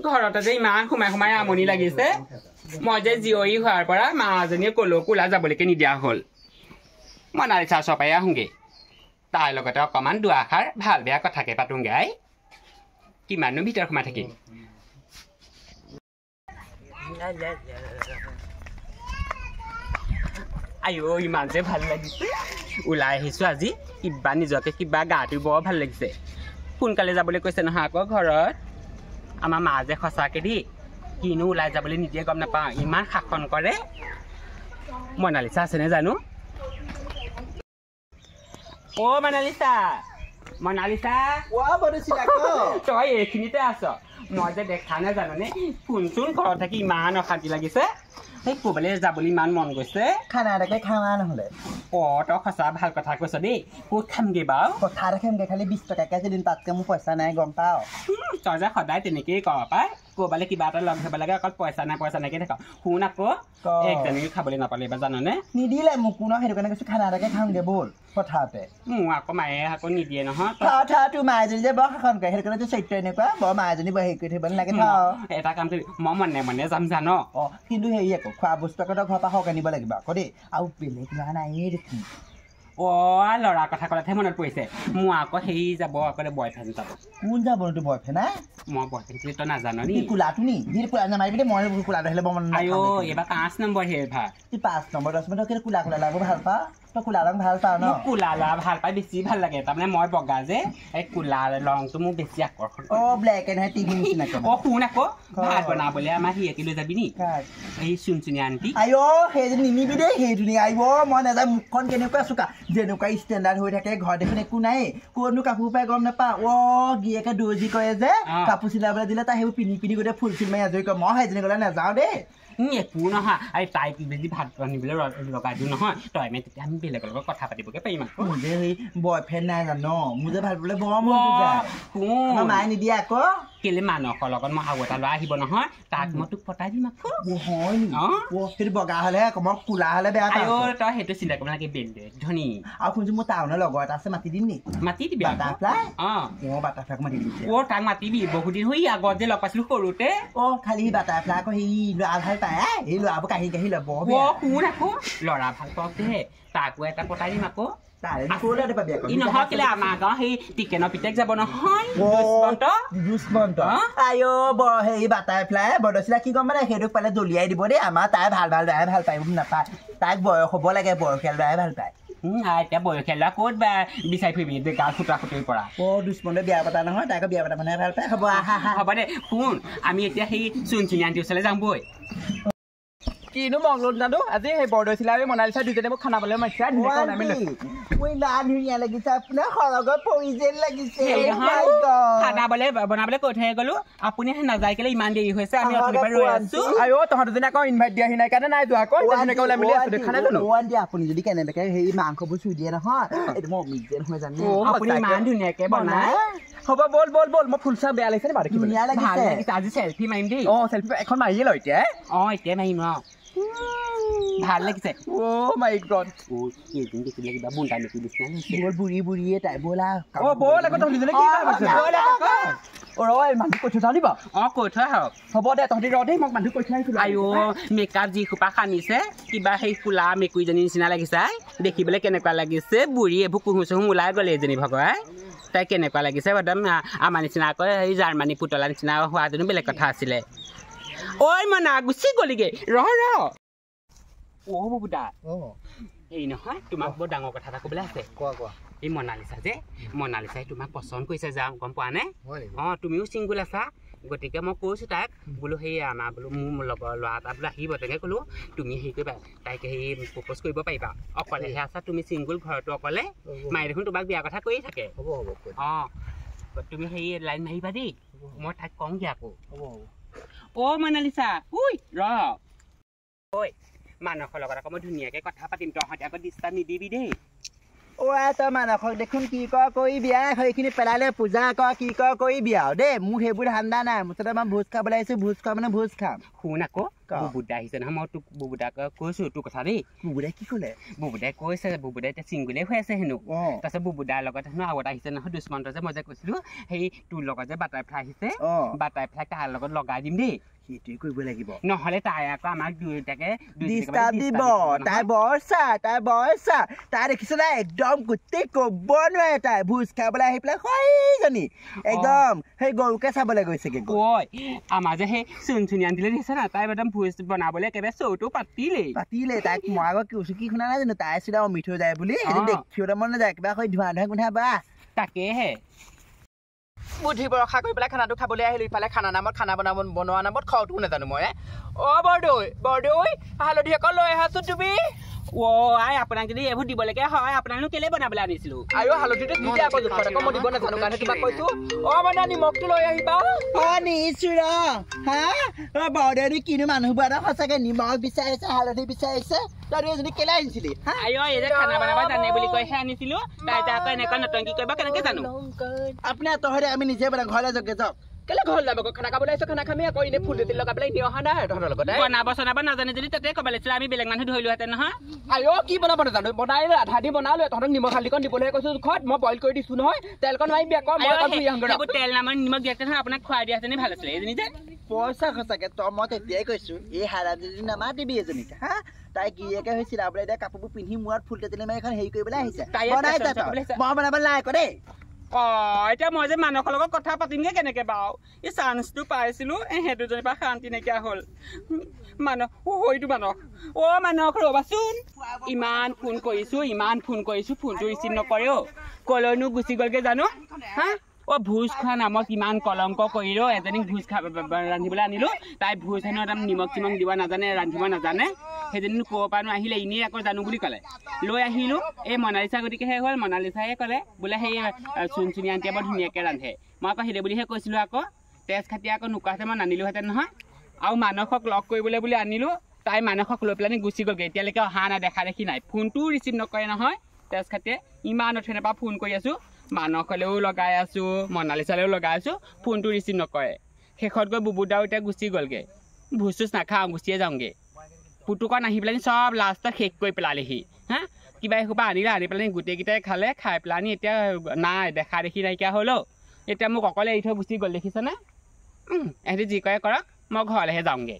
ঘৰতে যে ইমান সোমাই আমনি লাগিছে মই যে জিঅই হোৱাৰ পৰা মাজনীয়ে কলৈকো ওলাই যাবলৈকে নিদিয়া হ'ল মনালিছা চপাই আহোঁগে তাৰ লগতে অকণমান দুআষাৰ ভাল বেয়া কথাকে পাতোঁগে আই কিমাননো ভিতৰত সোমাই থাকিম আইও ইমান যে ভাল লাগিছে ওলাই আহিছোঁ আজি কিবা নিজকে কিবা গাটো বৰ ভাল লাগিছে সোনকালে যাবলৈ কৈছে নহয় আকৌ ঘৰত আমাৰ মা যে সঁচাকৈ দেই কিনো ওলাই যাবলৈ নিদিয়ে গম নাপাওঁ ইমান শাসন কৰে মনালিছা আছেনে জানো অ' মনালিছা তই এইখিনিতে আছ মই যে দেখা নাই জাননে শুনচোন ঘৰত থাকি ইমান অশান্তি লাগিছে সেই ক'বলৈ যাবলৈ ইমান মন গৈছে খানা এটাকে খামা নহ'লে অ' তই সঁচা ভাল কথা কৈছ দেই ক'ত খামগৈ বাৰু কথা এটা খামগৈ খালি 20 টকাকৈ যেদিন তাতকৈ মোৰ পইচা নাই গম পাওঁ তই যে সদায় তেনেকেই কৰ পাই ক'ৰবালে কিবা এটা লগ ধৰিব লাগে অকল পইচা নাইকে থাক শুন আকৌ একজনীও খাবলৈ নাপালে এইবাৰ জাননে নিদিলে মোকো ন সেইটো কাৰণে কৈছোঁ খানা এটাকে খামগৈ ব'ল পথাৰতে মোৰ আকৌ মায়ে আকৌ নিদিয়ে নহয় তোৰ মায়েজনী যে বৰ শাসন কৰে সেইটো কাৰণে তোৰ চৰিত্ৰ এনেকুৱা বৰ মায়েজনী বৰ হেৰি কৰি থাকিব নালাগে এটা কাম কৰি মই মনে যাম জান অঁ কিন্তু হেৰি আকৌ খোৱা বস্তু আকৌ তই ঘৰৰ পৰা সৰহকৈ আনিব লাগিব আকৌ দেই আৰু বেলেগ ল'ৰা নায়েই দেখোন অ' ল'ৰা কথা ক'লেহে মনত পৰিছে মোৰ আকৌ হেৰি যাব আকৌ বয়ফ্ৰেণ্ড যাব কোন যাব তোৰ বয়ফ্ৰেণ্ড মই বয়ফ্ৰেণ্ড তই নাজান নি কোলাটো নি যি কোলা নামাৰিবি দেই মই কোলাটো আহিলে বৰ মন আইও এইবাৰ 5 নম্বৰ হে ভাত তুই 5 নম্বৰ 10 নম্বৰ তই কোলা লাগব ভাল পা তই কোলা ৰং ভাল পাওঁ ন কোলা ল'ৰা ভাল পাই বেছি ভাল লাগে তাৰমানে মই বগা যে এই কোলা ৰংটো মোৰ বেছি আকৰ্ষণ অ' ব্লেক এণ্ড হোৱাইট টিভি নিচিনাকৈ অ' শুন আকৌ ভাত বনাবলৈ আমাৰ সিহঁতি লৈ যাবি নি এই চুনচুনি আণ্টি আইও সেইজনী নিনিবি দেই সেইজনী আহিব মই নাযাওঁ মুখখন কেনেকুৱা চোকা যেনেকুৱা ষ্টেণ্ডাৰ্ড হৈ থাকে ঘৰত দেখোন একো নাই ক'তনো কাপোৰ পাই গম নাপাওঁ অ' গিয়েকে দৰ্জি কৰে যে কাপোৰ চিলাবলৈ দিলে তাই সেইবোৰ পিন্ধি গোটেই ফুল চুল মাৰি আজৰি কৰে মই সেইজনী গ'লে নাযাওঁ দেই একো নহয় আৰু তাইক যদি ভাত ৰান্ধিবলৈ লগাই দিওঁ নহয় তই আমি তেতিয়া আমি বেলেগৰ লগত কথা পাতিবগৈ পাৰিম আকৌ মোৰ যে সেই বয়ফ্ৰেণ্ড নাই জানো মোৰ যে ভাল পাবলৈ বৰ মন যায় মায়ে নিদিয়ে আকৌ কেলে মানসৰ লগত মই আৰু এটা ল'ৰা আহিব নহয় তাক মই তোক পতাই দিম আকৌ হয় সেইটো বগা হ'লে আকৌ মই কোলা হ'লে বেয়া পাওঁ তই সেইটো চিন্তা কৰিব নালাগে বেলেগ ধনী আৰু শুনছো মোৰ টাউনৰ লগৰ এটা আছে মাতি দিম নি মাতি দিবি বাটাৰফ্লাই মই বাটাৰফ্লাইক মাতি দিম অ' তাক মাতিবি বহুত দিন হৈ আগত যে লগ পাইছিলো সৰুতে অ' খালি বাটাৰফ্লাই আকৌ সেই ল'ৰা ভাল পায় এই ল'ৰাবোৰ কাহি ল'ব শুন আকৌ ল'ৰা ভাল পাওক দে তাকো এটা পতাই দিম আকৌ নহয় কেলে আমাৰ গাঁও সেই টিকেনৰ পিতেক যাব নহয় দুষ্মন্ত আইও হেৰি বাটাৰফ্লাই বৰদৈচিলা কি গম মানে সেইটোক পালে দলিয়াই দিব দেই আমাৰ তাই ভাল ল'ৰাই ভাল পায় নাপায় তাইক বয়স হ'ব লাগে বয়সীয়াল ল'ৰাই ভাল পায় এতিয়া বয়সীয়াল ল'ৰা ক'ত বা বিচাৰি ফুৰিবি গাল খুটা খুটিৰ পৰা দুষ্মন্তে বিয়া পতা নহয় তাইকো বিয়া পতা মানুহে ভাল পায় হ'ব হ'ব দে শুন আমি এতিয়া সেই চুনচুনি আণ্টিৰ ওচৰলৈ যাম বৈ কিনো মংগল দাদু আজি সেই বৰদৈচিলা আৰু মনালিছা দুজনে মোক খানা বনাবলৈ মাতিছে ইমান ধুনীয়া লাগিছে আপোনাৰ সৰগত পৰি যেন লাগিছে বনাবলৈ কৈ থৈ গ'লো আপুনি নাযায় কেলে ইমান দেৰি হৈছে আমি ৰৈ আছো আইও তহঁতজনে আকৌ ইনভাইট দিয়াহি নাই কাৰণে নাই যোৱা আকৌ ওলাই মেলি আছো দেখা নাই জানো আপুনি যদি কেনেবাকে সেই মাংসবোৰ চুই দিয়ে নহয় এইটো মই অমিজেন হৈ জানো আপুনি ইমান ধুনীয়াকে বনাই হ'ব বল মই ফুল চাহ বেয়া লাগিছে নে বাৰু ধুনীয়া লাগিছে আজি চেলফি মাৰিম দেই চেলফি এখন মাৰিয়ে ল এতিয়া এতিয়া মাৰিম ভাল লাগিছে অ' মাই গড এইদিন দেখিলে কিবা বুন্টা নেকি নিচিনা বুঢ়ীয়ে তাই ব'লা ব'ল আকৌ তহঁতিজনে কি মানুহ কৈ থৈ যাওঁ দিবা কৈ থৈ আহক হ'ব দে তহঁতি ৰ দেই মোক মানুহ কৈ থৈ আহিছিলোঁ আইও মেকআপ যি সোপা সানিছে কিবা সেই কোলা মেকুৰীজনীৰ নিচিনা লাগিছে দেখিবলৈ কেনেকুৱা লাগিছে বুঢ়ী এইবোৰ কুহু চুহু ওলাই গ'লে এজনী ভগৱাই তাই কেনেকুৱা লাগিছে একদম আমাৰ নিচিনা আকৌ সেই জাৰ্মানী পুতলা নিচিনা হোৱাজনো বেলেগ কথা আছিলে ঐ মনা গুচি গ'লিগে অ' বুবুদা এই নহয় তোমাক বৰ ডাঙৰ কথা এটা ক'বলৈ আছে কোৱা এই মনালিছাই তোমাক পচন্দ কৰিছে যাওঁ গম পোৱা নে তুমিও চিংগুল আছা গতিকে মই কৈছোঁ তাক বোলো সেই আমাৰ বোলো মোৰ লগৰ ল'ৰা এটা বোলো আহিব তেনেকৈ ক'লোঁ তুমি হেৰি কৰিবা তাইক সেই প্ৰপ'জ কৰিব পাৰিবা অকলেহে আছা তুমি চিংগুল ঘৰটো অকলে মায়ে দেখোন তোমাক বিয়া কথা কৈয়ে থাকে তুমি সেই লাইন মাৰিবা দেই মই তাইক কওঁগৈ আকৌ অ' মনালিছা ঐ মানসৰ লগত আকৌ মই ধুনীয়াকৈ কথা পাতিম তহঁতে আকৌ ডিষ্টাৰ্ব নিদিবি দেই তই মানসক দেখোন কি কৰ কৰিবি সেইখিনি পেলালে পূজা কৰ কি কৰ কৰিবি আৰু দেই মোৰ সেইবোৰ ধান্দা নাই মুঠতে মই ভোজ খাবলৈ আহিছোঁ ভোজ খোৱা মানে ভোজ খাম শুন আকৌ বুবুদা আহিছে নহয় মই তোক বুবুদাক কৈছোঁ তোৰ কথা দেই বুবুদাই কি ক'লে বুবুদাই কৈছে বুবুদাই এতিয়া চিংগুলেই হৈ আছে হেনো তাৰপিছত বুবুদাৰ লগত হেনো আগত আহিছে নহয় দুষ্মন্ত যে মই যে কৈছিলোঁ সেই তোৰ লগত যে বাটাৰফ্লাই আহিছে বাটাৰফ্লাই তাৰ লগত লগাই দিম দেই সেইটোৱে কৰিব লাগিব নহ'লে তাই আকৌ আমাক দুয়োটাকে ডিষ্টাৰ্ব দিব তাই বৰ চা তাই দেখিছ নাই একদম গোটেই ক'ব নোৱাৰে তাই ভোজ খাবলৈ আহি পেলাই হয়জনী একদম সেই গৰুকে চাবলৈ গৈছেগৈ ঐ আমাৰ যে সেই চুনচুনি আনিলে দিছে না তাই একদম ভোজ বনাবলৈ একেবাৰে চৌটো পাতিলে তাইক মই আগত কি শুনা নাই জানো তাই চিধা অমিত হৈ যায় বুলি দেখিবলৈ মন নাযায় কিবা হৈ ধোঁৱা গোন্ধা বা তাকেহে বুদ্ধি বৰষা কৰি পেলাই খানাটো খাবলৈ আহিলো ইফালে খানা নামত খানা বনোৱা নামত খোৱাটোও নাজানো মই বৰদৈ হালধি অকল লৈ আহাচোন তুমি আপোনাক যদি এইবোৰ দিবলৈকে হয় আপোনাকনো কেলে বনাবলৈ আনিছিলো হালধিটো নিদে আকৌ জোখত আকৌ মই দিব নাজানো কাৰণে কিবা কৈছো মানে নিমখটো লৈ আহিবা নিছো বৰদৈ কিনো মানুহবোৰ সঁচাকে নিমখ বিচাৰিছে হালধি বিচাৰিছে তই এজনী কেলে আনিছিলি এই যে খানা বনাব জানে বুলি কৈহে আনিছিলো তাই আকৌ এনেকুৱা নটংকি কৰিব কেনেকে জানো আপুনি তহঁতে আমি নিজে বনাম ঘৰলৈ যাওক কেলে ঘৰ যাব খানা খাবলৈ আহিছো খানা খামি আকৌ এনে ফুল লগাই পেলাই এনে অহা নাই তহঁতৰ লগতে বনাব নাজানে যদি তাতে ক'ব লাগিছিলে আমি বেলেগ মানুহ ধৰিলোহেঁতেন নহয় কি বনাব নাজানো বনাই আধা দি বনালো তহঁতক নিমখ হালধিকণ দিবলৈ কৈছো ঘৰত মই বইল কৰি দিছো নহয় তেলকণ মাৰিবি আকৌ তেল নামাৰ নিমখ দিয়াতে নহয় আপোনাক খুৱাই দিয়াহেঁতেনে ভাল আছিলে এজনী যে পইচা সঁচাকে তই মই তেতিয়াই কৈছো এই হাৰামজাদি নামাতিবি এজনীক তাই গিৰিয়েকে হৈ চিলাবলৈ এতিয়া কাপোৰবোৰ পিন্ধি মূৰত ফুল তেতেলী মাৰি এখন হেৰি কৰিবলৈ আহিছে মই বনাবলৈ নাই আকৌ দেই এতিয়া মই যে মানুহৰ লগত কথা পাতিমগে কেনেকে বাৰু এই চান্সটো পাইছিলো সেই দুজনীৰ পৰা শান্তি নাইকিয়া হ'ল মানুহক ৰ'বাচোন ইমান ফোন কৰিছো ফোনটো ৰিচিভ নকৰে কলৈনো গুচি গ'লগে জানো ভোজ খোৱা নামত ইমান কলংক কৰিলো এজনীক ভোজ ৰান্ধিবলৈ আনিলো তাই ভোজ হেনো একদম নিমখ চিমখ দিব নাজানে ৰান্ধিব নাজানে সেইজনী ক'ৰ পৰানো আহিলে এনেই আকৌ জানো বুলি ক'লে লৈ আহিলো এই মনালিচা গতিকেহে হ'ল মনালিচাহে ক'লে বোলে সেই চুনচুনি আন্টিয়ে বৰ ধুনীয়াকৈ ৰান্ধে মই আকৌ সেইদে বুলিহে কৈছিলোঁ আকৌ তেজ খাতি আকৌ নোকোৱাহেঁতে মই নানিলোহেঁতেন নহয় আৰু মানসক লগ কৰিবলৈ বুলি আনিলোঁ তাই মানসক লৈ পেলাই গুচি গ'লগৈ এতিয়ালৈকে অহা নাই দেখা দেখি নাই ফোনটোও ৰিচিভ নকৰে নহয় তেজ খাতিয়ে ইমান অথনিৰ পৰা ফোন কৰি আছোঁ মানসকলেও লগাই আছোঁ মনালিচালেও লগাই আছোঁ ফোনটো ৰিচিভ নকৰে শেষত গৈ বুবুদাও এতিয়া গুচি গ'লগৈ ভোজ চোজ নাখাওঁ গুচিয়ে যাওঁগৈ পুতুকণ আহি পেলাই চব লাষ্টত শেষ কৰি পেলালেহি কিবা এসোপা আনি পেলাই গোটেইকেইটাই খালে খাই পেলানি এতিয়া নাই দেখা দেখি নাইকিয়া হ'ল এতিয়া মোক অকলে এৰি থৈ গুচি গ'ল দেখিছেনে এহেঁতি যি কৰে কৰক মই ঘৰলৈহে যাওঁগৈ